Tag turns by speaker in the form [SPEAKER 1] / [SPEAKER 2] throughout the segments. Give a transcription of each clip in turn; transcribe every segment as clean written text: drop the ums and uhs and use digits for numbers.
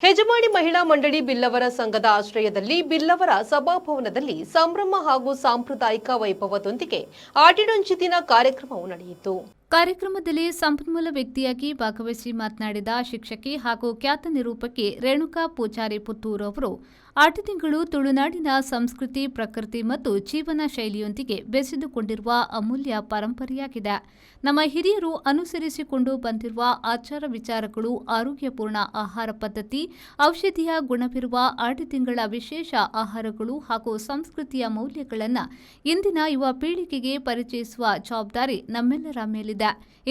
[SPEAKER 1] ಹೆಜಮಾಡಿ ಮಹಿಳಾ ಮಂಡಳಿ ಬಿಲ್ಲವರ ಸಂಘದ ಆಶ್ರಯದಲ್ಲಿ ಬಿಲ್ಲವರ ಸಭಾಭವನದಲ್ಲಿ ಸಂಭ್ರಮ ಹಾಗೂ ಸಾಂಪ್ರದಾಯಿಕ ವೈಭವದೊಂದಿಗೆ ಆಟಿಡೊಂಚಿ ದಿನ ಕಾರ್ಯಕ್ರಮವು ನಡೆಯಿತು. ಕಾರ್ಯಕ್ರಮದಲ್ಲಿ ಸಂಪನ್ಮೂಲ ವ್ಯಕ್ತಿಯಾಗಿ ಭಾಗವಹಿಸಿ ಮಾತನಾಡಿದ ಶಿಕ್ಷಕಿ ಹಾಗೂ ಖ್ಯಾತ ನಿರೂಪಕಿ ರೇಣುಕಾ ಪೂಜಾರಿ ಪುತ್ತೂರು ಅವರು, ಆಟಿತಿಂಗಳು ತುಳುನಾಡಿನ ಸಂಸ್ಕೃತಿ, ಪ್ರಕೃತಿ ಮತ್ತು ಜೀವನ ಶೈಲಿಯೊಂದಿಗೆ ಬೆಸೆದುಕೊಂಡಿರುವ ಅಮೂಲ್ಯ ಪರಂಪರೆಯಾಗಿದೆ. ನಮ್ಮ ಹಿರಿಯರು ಅನುಸರಿಸಿಕೊಂಡು ಬಂದಿರುವ ಆಚಾರ ವಿಚಾರಗಳು, ಆರೋಗ್ಯಪೂರ್ಣ ಆಹಾರ ಪದ್ಧತಿ, ಔಷಧೀಯ ಗುಣವಿರುವ ಆಟಿತಿಂಗಳ ವಿಶೇಷ ಆಹಾರಗಳು ಹಾಗೂ ಸಂಸ್ಕೃತಿಯ ಮೌಲ್ಯಗಳನ್ನು ಇಂದಿನ ಯುವ ಪೀಳಿಗೆಗೆ ಪರಿಚಯಿಸುವ ಜವಾಬ್ದಾರಿ ನಮ್ಮೆಲ್ಲರ ಮೇಲಿದೆ.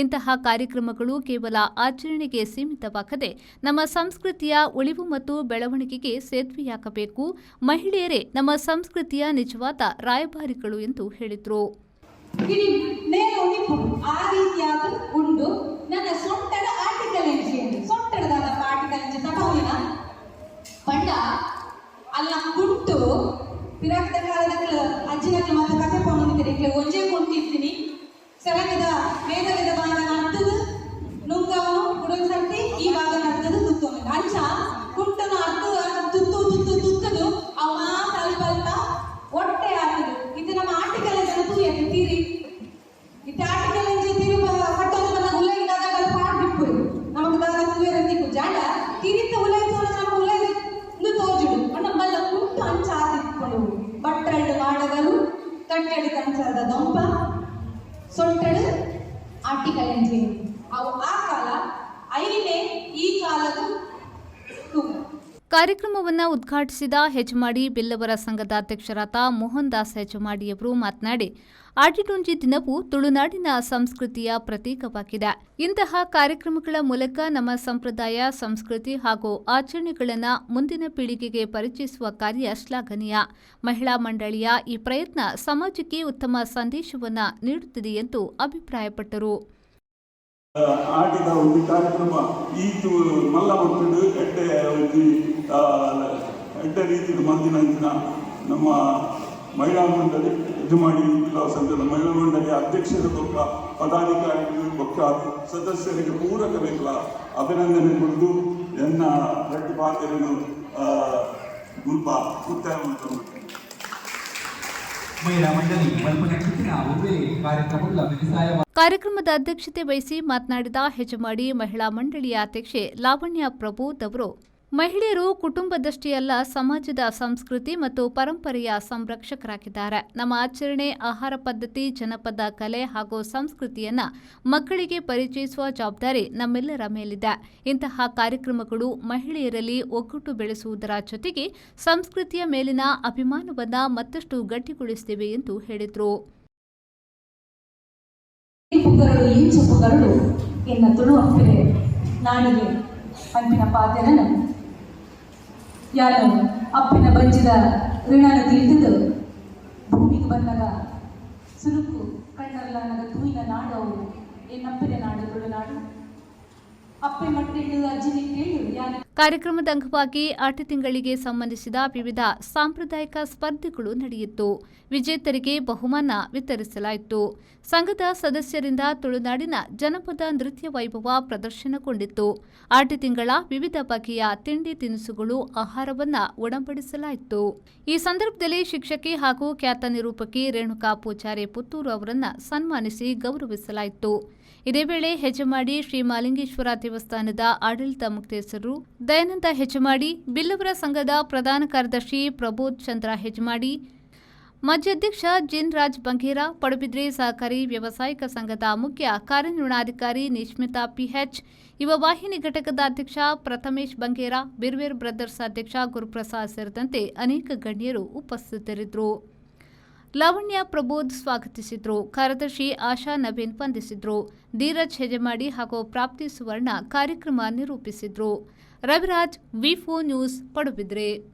[SPEAKER 1] ಇಂತಹ ಕಾರ್ಯಕ್ರಮಗಳು ಕೇವಲ ಆಚರಣೆಗೆ ಸೀಮಿತವಾಗದೆ ನಮ್ಮ ಸಂಸ್ಕೃತಿಯ ಉಳಿವು ಮತ್ತು ಬೆಳವಣಿಗೆಗೆ ಸೇತುವೆಯಾಗಬೇಕು. ಮಹಿಳೆಯರೇ ನಮ್ಮ ಸಂಸ್ಕೃತಿಯ ನಿಜವಾದ ರಾಯಭಾರಿಗಳು ಎಂದು ಹೇಳಿದರು.
[SPEAKER 2] ಸರಂಗದ ವೇದ ವೇದ ಭಾಗ ನಡ್ತದು ನುಂಗವನು ಕುಡಲ್ಸಂತೆ ಈ ಭಾಗ ನಡ್ತದು ತುತ್ತೋನು ಅಂಚ ಕುಂಟನು ತುತ್ತು ತುತ್ತು ತುತ್ತದು ಅವ ಸ್ವಲ್ಪ ಅಲ್ಪ ಹೊಟ್ಟೆ ಆಗ್ತದು. ಇದು ನಮ್ಮ ಆಟಿಕಲ್ ತೂಯಕ್ಕೆ ತೀರಿ ಇದು ಆಟಿಕಲ್ ತೀರಿ ಕಟ್ಟೋದು ನನ್ನ ಉಲ್ಲೈದಾಗ ಪಾಡ್ಬಿಟ್ಟು ನಮಗೆ ದಾದ ತೂಯರಂತಿಕ್ಕು ಜಾಡ ತೀರಿತ ಉಲ್ಲೈ ತೋರ ನಮ್ಮ ಉಲ್ಲೈ ತೋಜುಡು ನಮ್ಮಲ್ಲ ಕುಂಟು ಅಂಚ ಆತಿಟ್ಕೊಂಡು ಬಟ್ಟೆರಡು ಮಾಡಗಲು ತಟ್ಟೆಡು ಕಂಚದ ದೊಂಪ ಸೊಟ್ಟಳು ಆಟಿಕಲ್ ಅವು ಆ ಕಾಲ ಐನೇ ಈ ಕಾಲದ
[SPEAKER 1] ಕಾರ್ಯಕ್ರಮವನ್ನು ಉದ್ಘಾಟಿಸಿದ ಹೆಜಮಾಡಿ ಬಿಲ್ಲವರ ಸಂಘದ ಅಧ್ಯಕ್ಷರಾದ ಮೋಹನ್ ದಾಸ್ ಹೆಜಮಾಡಿಯವರು ಮಾತನಾಡಿ, ಆಟಿಡೊಂಚಿ ದಿನವು ತುಳುನಾಡಿನ ಸಂಸ್ಕೃತಿಯ ಪ್ರತೀಕವಾಗಿದೆ. ಇಂತಹ ಕಾರ್ಯಕ್ರಮಗಳ ಮೂಲಕ ನಮ್ಮ ಸಂಪ್ರದಾಯ, ಸಂಸ್ಕೃತಿ ಹಾಗೂ ಆಚರಣೆಗಳನ್ನು ಮುಂದಿನ ಪೀಳಿಗೆಗೆ ಪರಿಚಯಿಸುವ ಕಾರ್ಯ ಶ್ಲಾಘನೀಯ. ಮಹಿಳಾ ಮಂಡಳಿಯ ಈ ಪ್ರಯತ್ನ ಸಮಾಜಕ್ಕೆ ಉತ್ತಮ ಸಂದೇಶವನ್ನು ನೀಡುತ್ತದೆ ಎಂದು ಅಭಿಪ್ರಾಯಪಟ್ಟರು.
[SPEAKER 3] ಆಟಿದ ಒಂದು ಕಾರ್ಯಕ್ರಮ ಈತು ಮಲ್ಲ ಮಕ್ಕಳು ಎಡ್ಡೆ ರೀತಿಯ ಮಂದಿನ ನಮ್ಮ ಮಹಿಳಾ ಮಂಡಳಿ ಹೆಜಮಾಡಿ ಸಂಘದ ಮಹಿಳಾ ಮಂಡಳಿಯ ಅಧ್ಯಕ್ಷರ ಬೊಕ್ಕ ಪದಾಧಿಕಾರಿಗಳು ಬೊಕ್ಕ ಸದಸ್ಯರಿಗೆ ಪೂರಕವೆಲ್ಲ ಅಭಿನಂದನೆ ಕೊಡುವುದು ಎನ್ನ ಗಟ್ಟಿ ಪಾತ್ರನು ಗುಂಪ ಒತ್ತಾಯ ಮಾಡ್ತಾರೆ.
[SPEAKER 1] ಕಾರ್ಯಕ್ರಮದ ಅಧ್ಯಕ್ಷತೆ ವಹಿಸಿ ಮಾತನಾಡಿದ ಹೆಜಮಾಡಿ ಮಹಿಳಾ ಮಂಡಳಿಯ ಅಧ್ಯಕ್ಷೆ ಲಾವಣ್ಯ ಪ್ರಬೋಧ್ ಅವರು, ಮಹಿಳೆಯರು ಕುಟುಂಬದಷ್ಟೇ ಅಲ್ಲ, ಸಮಾಜದ ಸಂಸ್ಕೃತಿ ಮತ್ತು ಪರಂಪರೆಯ ಸಂರಕ್ಷಕರಾಗಿದ್ದಾರೆ. ನಮ್ಮ ಆಚರಣೆ, ಆಹಾರ ಪದ್ಧತಿ, ಜನಪದ ಕಲೆ ಹಾಗೂ ಸಂಸ್ಕೃತಿಯನ್ನ ಮಕ್ಕಳಿಗೆ ಪರಿಚಯಿಸುವ ಜವಾಬ್ದಾರಿ ನಮ್ಮೆಲ್ಲರ ಮೇಲಿದೆ. ಇಂತಹ ಕಾರ್ಯಕ್ರಮಗಳು ಮಹಿಳೆಯರಲ್ಲಿ ಒಗ್ಗಟ್ಟು ಬೆಳೆಸುವುದರ ಜೊತೆಗೆ ಸಂಸ್ಕೃತಿಯ ಮೇಲಿನ ಅಭಿಮಾನವನ್ನ ಮತ್ತಷ್ಟು ಗಟ್ಟಿಗೊಳಿಸುತ್ತಿವೆ ಎಂದು ಹೇಳಿದರು.
[SPEAKER 2] ಯಾರು ಅಪ್ಪಿನ ಬಂಜಿದ ಋಣನ ತೀರ್ತಿದ್ದು ಭೂಮಿಗೆ ಬಂದಾಗ ಸುರುಕು ಕಣ್ಣರ್ಲಾನದ ತೂಯಿನ ನಾಡು ಅವರು ಏನಪ್ಪಿನ ನಾಡು ತುಳುನಾಡು ಅಪ್ಪೆ ಮಟ್ಟಿಟ್ಟು ಅಜ್ಜಿನಿ ಕೇಳು ಯಾರು.
[SPEAKER 1] ಕಾರ್ಯಕ್ರಮದ ಅಂಗವಾಗಿ ಆಟಿತಿಂಗಳಿಗೆ ಸಂಬಂಧಿಸಿದ ವಿವಿಧ ಸಾಂಪ್ರದಾಯಿಕ ಸ್ಪರ್ಧೆಗಳು ನಡೆಯಿತು. ವಿಜೇತರಿಗೆ ಬಹುಮಾನ ವಿತರಿಸಲಾಯಿತು. ಸಂಘದ ಸದಸ್ಯರಿಂದ ತುಳುನಾಡಿನ ಜನಪದ ನೃತ್ಯ ವೈಭವ ಪ್ರದರ್ಶನಗೊಂಡಿತ್ತು. ಆಟಿತಿಂಗಳ ವಿವಿಧ ಬಗೆಯ ತಿಂಡಿ ತಿನಿಸುಗಳು, ಆಹಾರವನ್ನು ಉಣಬಡಿಸಲಾಯಿತು. ಈ ಸಂದರ್ಭದಲ್ಲಿ ಶಿಕ್ಷಕಿ ಹಾಗೂ ಖ್ಯಾತ ನಿರೂಪಕಿ ರೇಣುಕಾ ಪೂಜಾರಿ ಪುತ್ತೂರು ಅವರನ್ನು ಸನ್ಮಾನಿಸಿ ಗೌರವಿಸಲಾಯಿತು. ಇದೇ ವೇಳೆ ಹೆಜಮಾಡಿ ಶ್ರೀ ಮಾಲಿಂಗೇಶ್ವರ ದೇವಸ್ಥಾನದ ಆಡಳಿತ ಮುಖ್ಯಸ್ಥರು ದಯಾನಂದ ಹೆಜಮಾಡಿ, ಬಿಲ್ಲವರ ಸಂಘದ ಪ್ರಧಾನ ಕಾರ್ಯದರ್ಶಿ ಪ್ರಬೋಧ್ ಚಂದ್ರ ಹೆಜಮಾಡಿ, ಮಾಜಿ ಅಧ್ಯಕ್ಷ ಜಿನ್ ರಾಜ್ ಬಂಗೇರ, ಪಡುಬಿದ್ರೆ ಸಹಕಾರಿ ವ್ಯಾವಸಾಯಿಕ ಸಂಘದ ಮುಖ್ಯ ಕಾರ್ಯನಿರ್ವಹಣಾಧಿಕಾರಿ ನಿಶ್ಮಿತಾ ಪಿಎಚ್, ಯುವ ವಾಹಿನಿ ಘಟಕದ ಅಧ್ಯಕ್ಷ ಪ್ರಥಮೇಶ್ ಬಂಗೇರ, ಬಿರ್ವೇರ್ ಬ್ರದರ್ಸ್ ಅಧ್ಯಕ್ಷ ಗುರುಪ್ರಸಾದ್ ಸೇರಿದಂತೆ ಅನೇಕ ಗಣ್ಯರು ಉಪಸ್ಥಿತರಿದ್ದರು. ಲಾವಣ್ಯ ಪ್ರಬೋಧ್ ಸ್ವಾಗತಿಸಿದ್ರು. ಕಾರ್ಯದರ್ಶಿ ಆಶಾ ನವೀನ್ ವಂದಿಸಿದ್ರು. ಧೀರಜ್ ಹೆಜಮಾಡಿ ಹಾಗೂ ಪ್ರಾಪ್ತಿ ಸುವರ್ಣ ಕಾರ್ಯಕ್ರಮ ನಿರೂಪಿಸಿದ್ರು. ರವಿರಾಜ್, ವಿ4 ನ್ಯೂಸ್, ಪಡುಬಿದ್ರೆ.